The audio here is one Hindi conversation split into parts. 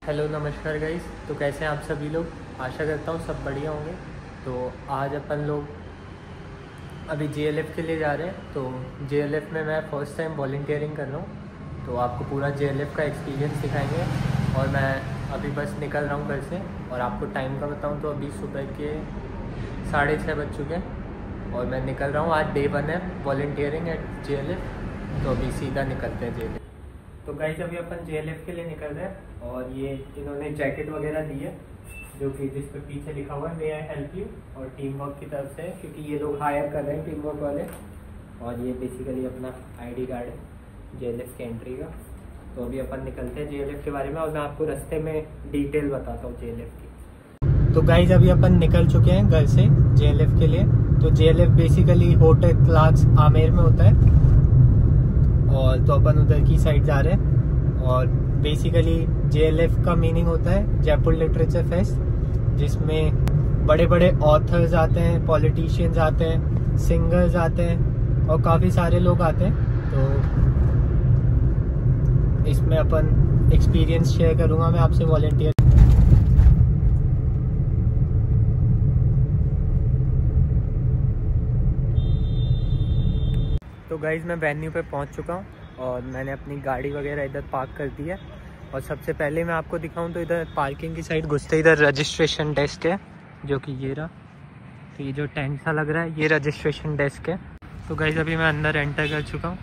हेलो नमस्कार गाइस। तो कैसे हैं आप सभी लोग। आशा करता हूँ सब बढ़िया होंगे। तो आज अपन लोग अभी जेएलएफ के लिए जा रहे हैं। तो जेएलएफ में मैं फ़र्स्ट टाइम वॉलंटियरिंग कर रहा हूँ। तो आपको पूरा जेएलएफ का एक्सपीरियंस दिखाएंगे। और मैं अभी बस निकल रहा हूँ घर से। और आपको टाइम का बताऊँ तो अभी सुबह के 6:30 बज चुके हैं और मैं निकल रहा हूँ। आज डे 1 है वॉलंटियरिंग एट जेएलएफ। तो अभी सीधा निकलते हैं जेएलएफ। तो गाइस अभी अपन जेएलएफ के लिए निकल रहे हैं। और ये इन्होंने जैकेट वगैरह दी है जो कि जिस पर पीछे लिखा हुआ है मे आई हेल्प यू, और टीम वर्क की तरफ से है क्योंकि ये लोग हायर कर रहे हैं टीम वर्क वाले। और ये बेसिकली अपना आईडी कार्ड है जेएलएफ के एंट्री का। तो अभी अपन निकलते हैं जेएलएफ के बारे में और मैं आपको रास्ते में डिटेल बताता हूँ जेएलएफ की। तो गाइज अभी अपन निकल चुके हैं घर से जेएलएफ के लिए। तो JLF basically hotel Clarks Amer में होता है। और तो अपन उधर की साइड जा रहे हैं। और बेसिकली जेएलएफ का मीनिंग होता है जयपुर लिटरेचर फेस्ट, जिसमें बड़े बड़े ऑथर्स आते हैं, पॉलिटिशियंस आते हैं, सिंगर्स आते हैं और काफ़ी सारे लोग आते हैं। तो इसमें अपन एक्सपीरियंस शेयर करूँगा मैं आपसे वॉलंटियर। तो गाइज़ मैं वेन्यू पे पहुंच चुका हूं और मैंने अपनी गाड़ी वगैरह इधर पार्क कर दी है। और सबसे पहले मैं आपको दिखाऊं तो इधर पार्किंग की साइड घुसते इधर रजिस्ट्रेशन डेस्क है, जो कि ये रहा। तो ये जो टेंट सा लग रहा है ये रजिस्ट्रेशन डेस्क है। तो गाइज़ अभी मैं अंदर एंटर कर चुका हूँ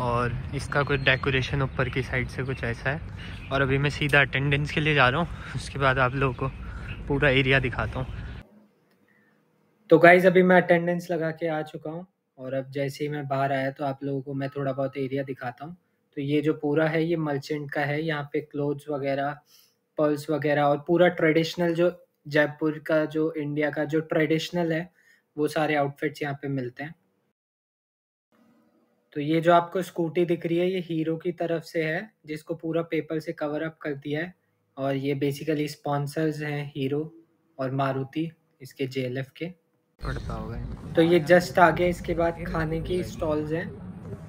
और इसका कुछ डेकोरेशन ऊपर की साइड से कुछ ऐसा है। और अभी मैं सीधा अटेंडेंस के लिए जा रहा हूँ। उसके बाद आप लोगों को पूरा एरिया दिखाता हूँ। तो गाइज़ अभी मैं अटेंडेंस लगा के आ चुका हूँ और अब जैसे ही मैं बाहर आया तो आप लोगों को मैं थोड़ा बहुत एरिया दिखाता हूँ। तो ये जो पूरा है ये मर्चेंट का है। यहाँ पे क्लोथ्स वगैरह, पर्ल्स वगैरह और पूरा ट्रेडिशनल जो जयपुर का, जो इंडिया का जो ट्रेडिशनल है, वो सारे आउटफिट्स यहाँ पे मिलते हैं। तो ये जो आपको स्कूटी दिख रही है ये हीरो की तरफ से है, जिसको पूरा पेपर से कवर अप कर दिया है। और ये बेसिकली स्पॉन्सर्स हैं हीरो और मारुति इसके जेएलएफ के। पड़ता होगा। तो ये जस्ट आगे इसके बाद खाने की स्टॉल्स हैं,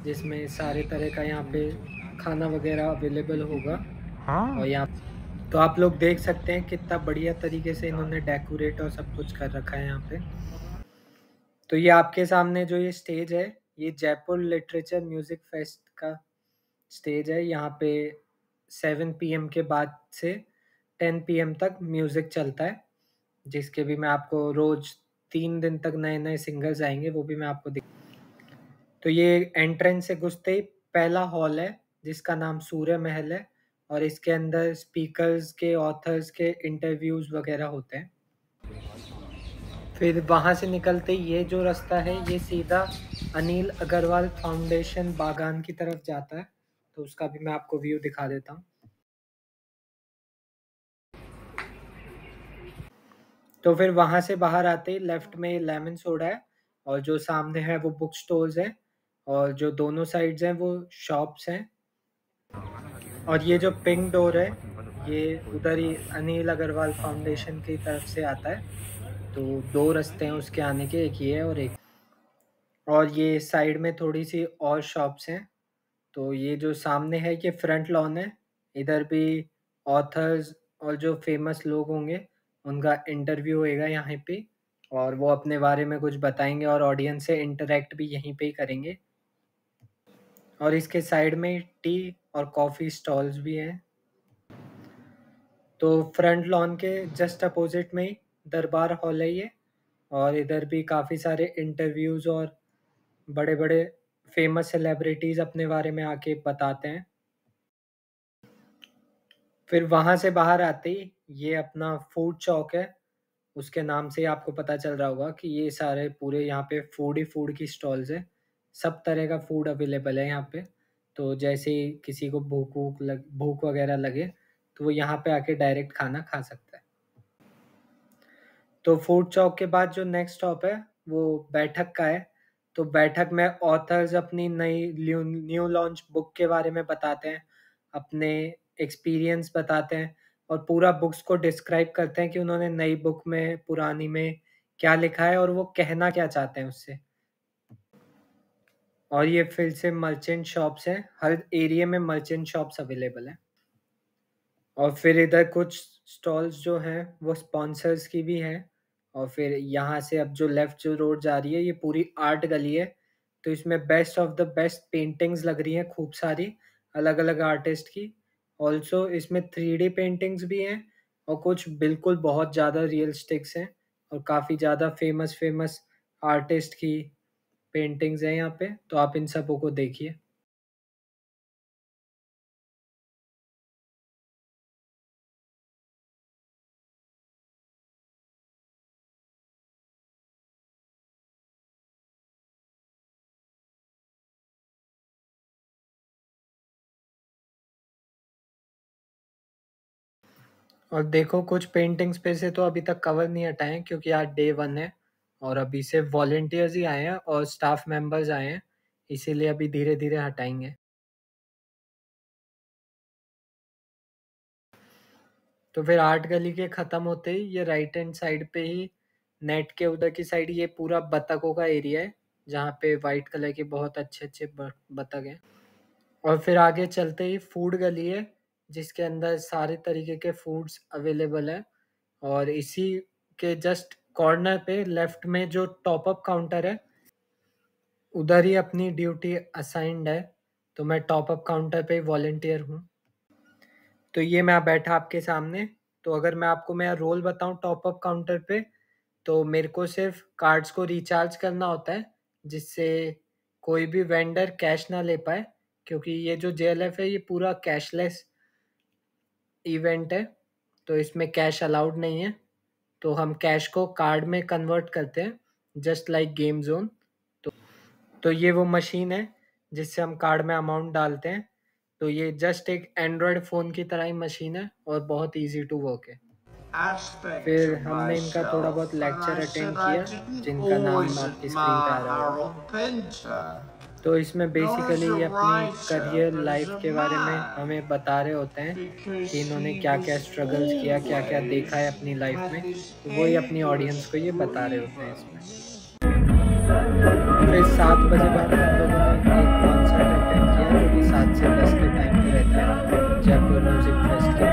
जिसमें सारे तरह का यहाँ पे खाना वगैरह अवेलेबल होगा। हाँ। और यहाँ तो आप लोग देख सकते हैं कितना बढ़िया तरीके से इन्होंने डेकोरेट और सब कुछ कर रखा है यहाँ पे। तो ये आपके सामने जो ये स्टेज है ये जयपुर लिटरेचर म्यूजिक फेस्ट का स्टेज है। यहाँ पे 7 PM के बाद से 10 PM तक म्यूजिक चलता है, जिसके भी मैं आपको रोज 3 दिन तक नए नए सिंगर्स आएंगे, वो भी मैं आपको तो ये एंट्रेंस से घुसते ही पहला हॉल है जिसका नाम सूर्य महल है। और इसके अंदर स्पीकर्स के, ऑथर्स के इंटरव्यूज वगैरह होते हैं। फिर वहाँ से निकलते ही ये जो रास्ता है ये सीधा अनिल अग्रवाल फाउंडेशन बागान की तरफ जाता है। तो उसका भी मैं आपको व्यू दिखा देता हूँ। तो फिर वहाँ से बाहर आते ही लेफ्ट में लेमन सोडा है और जो सामने है वो बुक स्टोर्स है और जो दोनों साइड्स हैं वो शॉप्स हैं। और ये जो पिंक डोर है ये उधर ही अनिल अग्रवाल फाउंडेशन की तरफ से आता है। तो 2 रास्ते हैं उसके आने के, एक ये है और ये साइड में थोड़ी सी और शॉप्स हैं। तो ये जो सामने है ये फ्रंट लॉन है। इधर भी ऑथर्स और जो फेमस लोग होंगे उनका इंटरव्यू होएगा यहाँ पे और वो अपने बारे में कुछ बताएंगे और ऑडियंस से इंटरेक्ट भी यहीं पे ही करेंगे। और इसके साइड में टी और कॉफ़ी स्टॉल्स भी हैं। तो फ्रंट लॉन के जस्ट अपोजिट में ही दरबार हॉल है ये। और इधर भी काफ़ी सारे इंटरव्यूज़ और बड़े बड़े फेमस सेलिब्रिटीज़ अपने बारे में आके बताते हैं। फिर वहाँ से बाहर आते ही ये अपना फूड चौक है। उसके नाम से ही आपको पता चल रहा होगा कि ये सारे पूरे यहाँ पे फूड ही फूड की स्टॉल्स है। सब तरह का फूड अवेलेबल है यहाँ पे। तो जैसे ही किसी को भूख वगैरह लगे तो वो यहाँ पे आके डायरेक्ट खाना खा सकता है। तो फूड चौक के बाद जो नेक्स्ट स्टॉप है वो बैठक का है। तो बैठक में ऑथर्स अपनी नई न्यू लॉन्च बुक के बारे में बताते हैं, अपने एक्सपीरियंस बताते हैं और पूरा बुक्स को डिस्क्राइब करते हैं कि उन्होंने नई बुक में, पुरानी में क्या लिखा है और वो कहना क्या चाहते हैं उससे। और ये फिर से मर्चेंट शॉप्स हैं, हर एरिया में मर्चेंट शॉप्स अवेलेबल हैं। और फिर इधर कुछ स्टॉल्स जो हैं वो स्पॉन्सर्स की भी हैं। और फिर यहाँ से अब जो लेफ्ट जो रोड जा रही है ये पूरी आर्ट गली है। तो इसमें best of the best paintings लग रही हैं खूब सारी, अलग अलग आर्टिस्ट की। ऑल्सो इसमें 3D पेंटिंग्स भी हैं और कुछ बिल्कुल बहुत ज़्यादा रियलिस्टिक्स हैं और काफ़ी ज़्यादा फेमस फेमस आर्टिस्ट की पेंटिंग्स हैं यहाँ पे। तो आप इन सबों को देखिए। और देखो कुछ पेंटिंग्स पे से तो अभी तक कवर नहीं हटाए हैं क्योंकि आज डे 1 है और अभी सिर्फ वॉलेंटियर्स ही आए हैं और स्टाफ मेंबर्स आए हैं, इसीलिए अभी धीरे धीरे हटाएंगे। तो फिर आर्ट गली के ख़त्म होते ही ये राइट हैंड साइड पे ही नेट के उधर की साइड ये पूरा बतखों का एरिया है जहाँ पे वाइट कलर के बहुत अच्छे अच्छे बतख हैं। और फिर आगे चलते ही फूड गली है जिसके अंदर सारे तरीके के फूड्स अवेलेबल है। और इसी के जस्ट कॉर्नर पे लेफ्ट में जो टॉप अप काउंटर है उधर ही अपनी ड्यूटी असाइंड है। तो मैं टॉप अप काउंटर पे वॉलेंटियर हूँ। तो ये मैं बैठा आपके सामने। तो अगर मैं आपको मेरा रोल बताऊं टॉप अप काउंटर पे, तो मेरे को सिर्फ कार्ड्स को रिचार्ज करना होता है जिससे कोई भी वेंडर कैश ना ले पाए, क्योंकि ये जो JLF है ये पूरा कैशलेस इवेंट है तो इसमें कैश अलाउड नहीं है। तो हम कैश को कार्ड में कन्वर्ट करते हैं जस्ट लाइक गेम जोन। तो ये वो मशीन है जिससे हम कार्ड में अमाउंट डालते हैं। तो ये जस्ट एक एंड्रॉयड फ़ोन की तरह ही मशीन है और बहुत इजी टू वर्क है। aspect फिर of हमने इनका थोड़ा बहुत myself, and lecture I attend said I किया didn't जिनका नाम always आपकी स्क्रीन पे आ रहा admire होगा। Rapinta. तो इसमें Not as बेसिकली a ये अपनी writer, career but as life a के बारे में man, हमें बता रहे होते हैं because कि इन्होंने he क्या was क्या स्ट्रगल्स किया, क्या क्या देखा है always अपनी लाइफ had में। his तो वही अपनी English ऑडियंस को ये बता रहे होते हैं इसमें। grievance. फिर 7 बजे बाद हम लोगों ने एक कॉन्सर्ट अटेंड किया जो कि 7 से 10 के टाइम पे रहता है, जयपुर म्यूजिक फेस्ट के